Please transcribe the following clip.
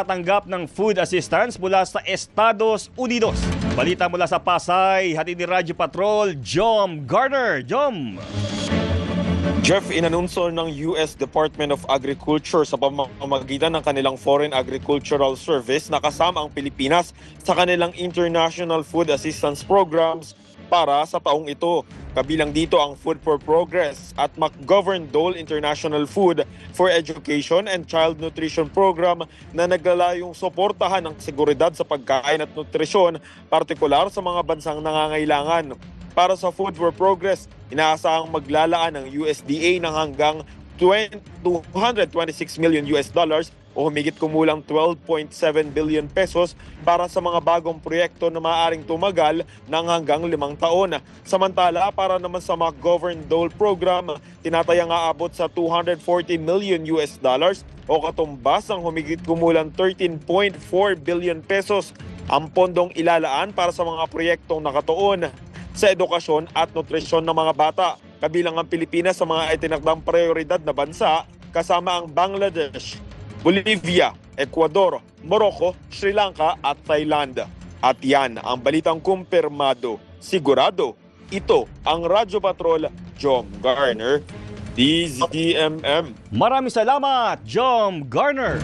Tanggap ng food assistance mula sa Estados Unidos. Balita mula sa Pasay, hatid ni Radyo Patrol, Jom Garner. Jom! Jeff, inanunso ng US Department of Agriculture sa pamamagitan ng kanilang Foreign Agricultural Service na kasama ang Pilipinas sa kanilang International Food Assistance Programs para sa taong ito. Kabilang dito ang Food for Progress at McGovern-Dole International Food for Education and Child Nutrition Program na naglalayong suportahan ang seguridad sa pagkain at nutrisyon, partikular sa mga bansang nangangailangan. Para sa Food for Progress, inaasahang maglalaan ng USDA ng hanggang 226 million US dollars o humigit kumulang 12.7 billion pesos para sa mga bagong proyekto na maaaring tumagal ng hanggang 5 taon. Samantala, para naman sa McGovern-Dole program, tinatayang aabot sa 240 million US dollars o katumbas ng humigit kumulang 13.4 billion pesos ang pondong ilalaan para sa mga proyektong nakatuon sa edukasyon at nutrisyon ng mga bata. Kabilang ang Pilipinas sa mga itinakdang prioridad na bansa kasama ang Bangladesh, Bolivia, Ecuador, Morocco, Sri Lanka at Thailand. At yan ang balitang kumpirmado. Sigurado, ito ang Radyo Patrol, Jom Garner, DZMM. Maraming salamat, Jom Garner.